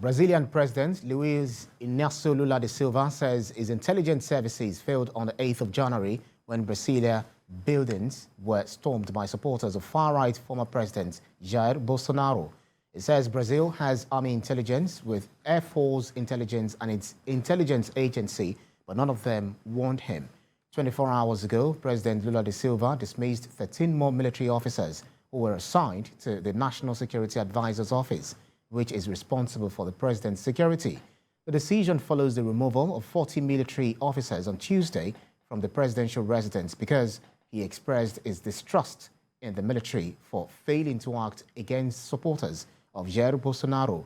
Brazilian President Luiz Inacio Lula de Silva says his intelligence services failed on the 8th of January when Brasilia buildings were stormed by supporters of far-right former President Jair Bolsonaro. It says Brazil has army intelligence with Air Force intelligence and its intelligence agency, but none of them warned him. 24 hours ago, President Lula de Silva dismissed 13 more military officers who were assigned to the National Security Advisor's Office, which is responsible for the president's security. The decision follows the removal of 40 military officers on Tuesday from the presidential residence because he expressed his distrust in the military for failing to act against supporters of Jair Bolsonaro.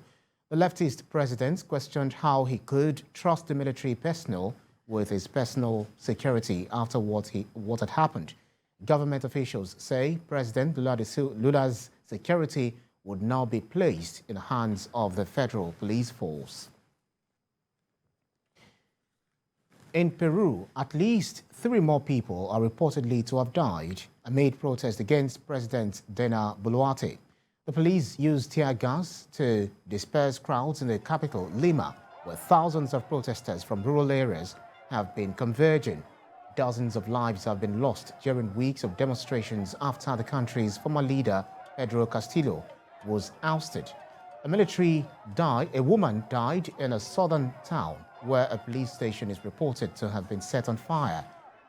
The leftist president questioned how he could trust the military personnel with his personal security after what had happened. Government officials say President Lula's security would now be placed in the hands of the federal police force. In Peru, at least 3 more people are reportedly to have died amid protests against President Dina Boluarte. The police used tear gas to disperse crowds in the capital, Lima, where thousands of protesters from rural areas have been converging. Dozens of lives have been lost during weeks of demonstrations after the country's former leader, Pedro Castillo, was ousted. A woman died in a southern town where a police station is reported to have been set on fire.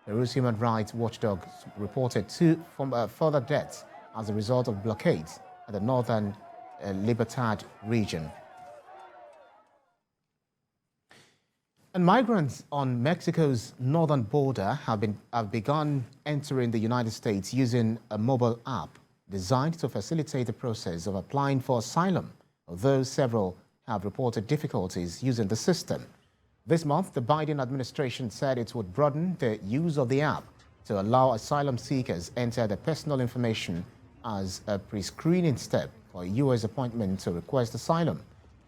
Peru's human rights watchdog reported 2 further deaths as a result of blockades at the northern Libertad region. And migrants on Mexico's northern border have begun entering the United States using a mobile app designed to facilitate the process of applying for asylum, although several have reported difficulties using the system. This month, the Biden administration said it would broaden the use of the app to allow asylum seekers enter their personal information as a pre-screening step for a U.S. appointment to request asylum.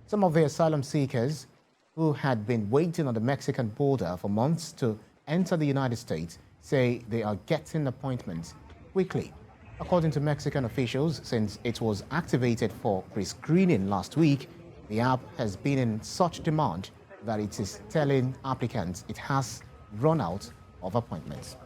Some of the asylum seekers who had been waiting on the Mexican border for months to enter the United States say they are getting appointments quickly. According to Mexican officials, since it was activated for pre-screening last week, the app has been in such demand that it is telling applicants it has run out of appointments.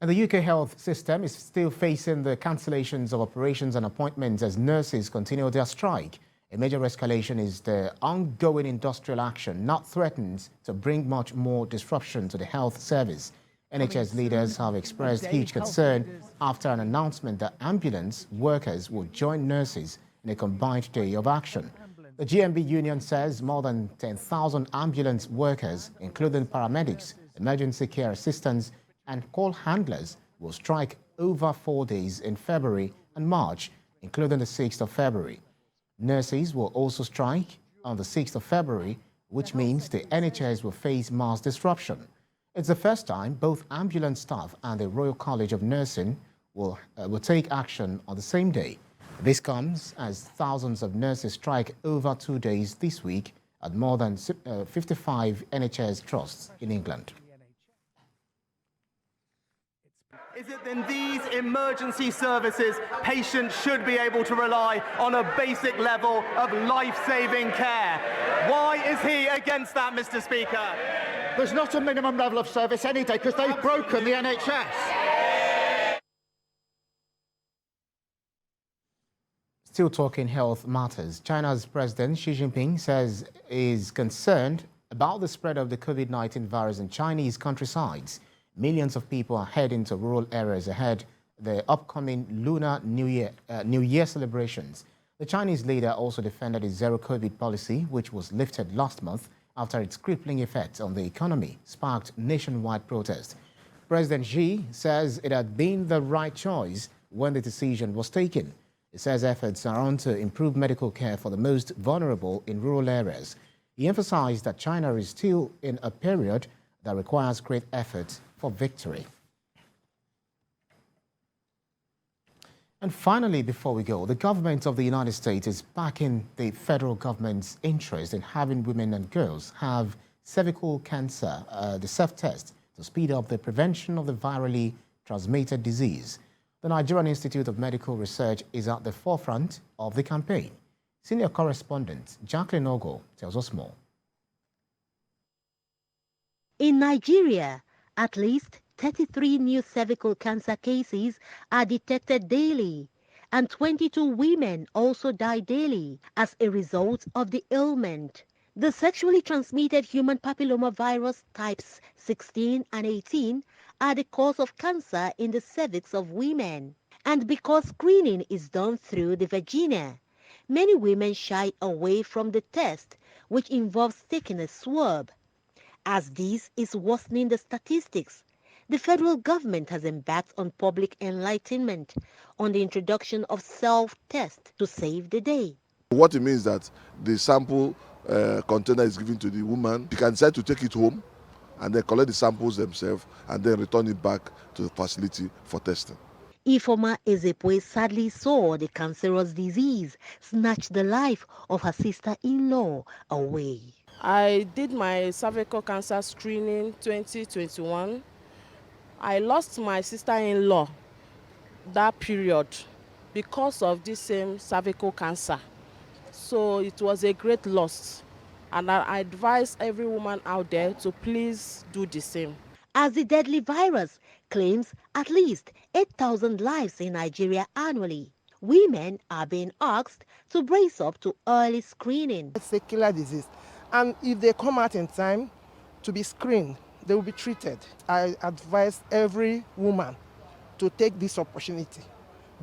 And the UK health system is still facing the cancellations of operations and appointments as nurses continue their strike. A major escalation is the ongoing industrial action not threatens to bring much more disruption to the health service. NHS leaders have expressed huge concern after an announcement that ambulance workers will join nurses in a combined day of action. The GMB union says more than 10,000 ambulance workers, including paramedics, emergency care assistants, and call handlers, will strike over 4 days in February and March, including the 6th of February. Nurses will also strike on the 6th of February, which means the NHS will face mass disruption. It's the first time both ambulance staff and the Royal College of Nursing will take action on the same day. This comes as thousands of nurses strike over 2 days this week at more than 55 NHS trusts in England. Is it in these emergency services patients should be able to rely on a basic level of life-saving care? Why is he against that, Mr. Speaker? There's not a minimum level of service any day because they've broken the NHS. Still talking health matters, China's President Xi Jinping says he is concerned about the spread of the COVID-19 virus in Chinese countrysides. Millions of people are heading to rural areas ahead of the upcoming Lunar New Year celebrations. The Chinese leader also defended his zero-COVID policy, which was lifted last month after its crippling effect on the economy sparked nationwide protest. President Xi says it had been the right choice when the decision was taken. He says efforts are on to improve medical care for the most vulnerable in rural areas. He emphasized that China is still in a period that requires great effort for victory. And finally, before we go, the government of the United States is backing the federal government's interest in having women and girls have cervical cancer, the self-test, to speed up the prevention of the virally transmitted disease. The Nigerian Institute of Medical Research is at the forefront of the campaign. Senior correspondent Jacqueline Ogo tells us more. In Nigeria, at least 33 new cervical cancer cases are detected daily, and 22 women also die daily as a result of the ailment. The sexually transmitted human papillomavirus types 16 and 18 are the cause of cancer in the cervix of women. And because screening is done through the vagina, many women shy away from the test, which involves taking a swab. As this is worsening the statistics, the federal government has embarked on public enlightenment on the introduction of self-test to save the day. What it means that the sample container is given to the woman. She can decide to take it home and then collect the samples themselves and then return it back to the facility for testing. Ifoma Ezepwe sadly saw the cancerous disease snatch the life of her sister-in-law away. I did my cervical cancer screening 2021. I lost my sister-in-law that period because of this same cervical cancer. So it was a great loss. And I advise every woman out there to please do the same. As the deadly virus claims at least 8,000 lives in Nigeria annually, women are being asked to brace up to early screening. It's a killer disease, and if they come out in time to be screened, they will be treated. I advise every woman to take this opportunity,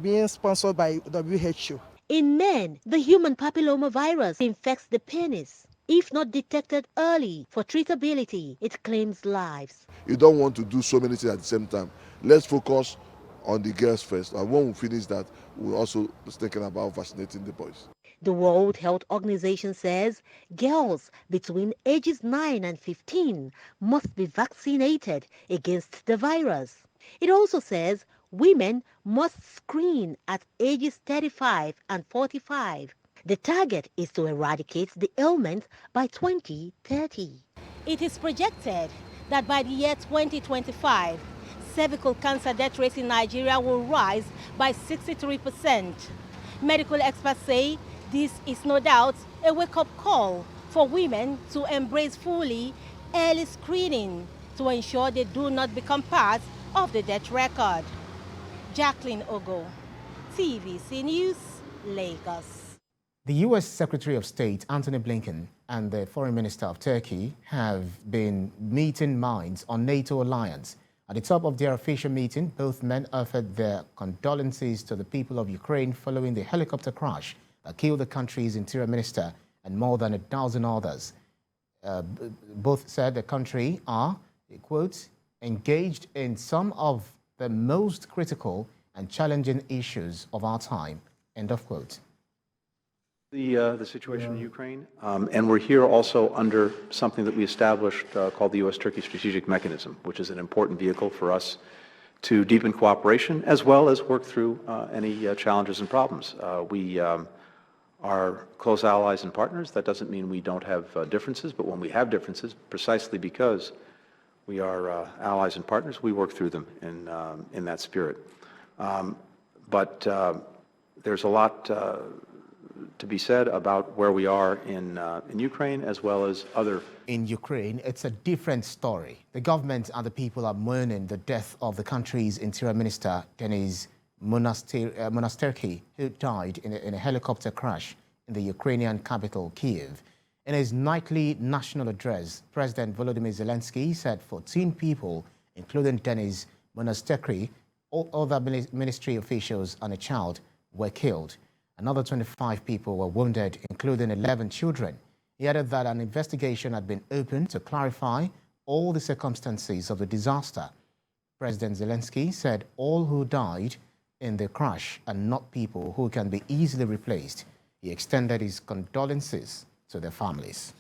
being sponsored by WHO. In men, the human papillomavirus infects the penis. If not detected early for treatability, it claims lives. You don't want to do so many things at the same time. Let's focus on the girls first, and when we finish that, we'll also be thinking about vaccinating the boys. The World Health Organization says girls between ages 9 and 15 must be vaccinated against the virus. It also says women must screen at ages 35 and 45. The target is to eradicate the ailment by 2030. It is projected that by the year 2025, cervical cancer death rate in Nigeria will rise by 63%. Medical experts say this is no doubt a wake-up call for women to embrace fully early screening to ensure they do not become part of the death record. Jacqueline Ogo, TVC News, Lagos. The U.S. Secretary of State, Antony Blinken, and the Foreign Minister of Turkey have been meeting minds on NATO alliance. At the top of their official meeting, both men offered their condolences to the people of Ukraine following the helicopter crash that killed the country's interior minister and more than a dozen others. Both said the country are, quote, engaged in some of the most critical and challenging issues of our time, end of quote. The situation in Ukraine, and we're here also under something that we established called the U.S.-Turkey Strategic Mechanism, which is an important vehicle for us to deepen cooperation as well as work through any challenges and problems. We are close allies and partners. That doesn't mean we don't have differences, but when we have differences, precisely because we are allies and partners, we work through them in that spirit. But there's a lot to be said about where we are in Ukraine as well as other. In Ukraine, it's a different story. The government and the people are mourning the death of the country's interior minister, Denis Monasterky, who died in a helicopter crash in the Ukrainian capital, Kyiv. In his nightly national address, President Volodymyr Zelensky said 14 people, including Denis Monasterky, all other ministry officials and a child, were killed. Another 25 people were wounded, including 11 children. He added that an investigation had been opened to clarify all the circumstances of the disaster. President Zelensky said all who died in the crash are not people who can be easily replaced. He extended his condolences to their families.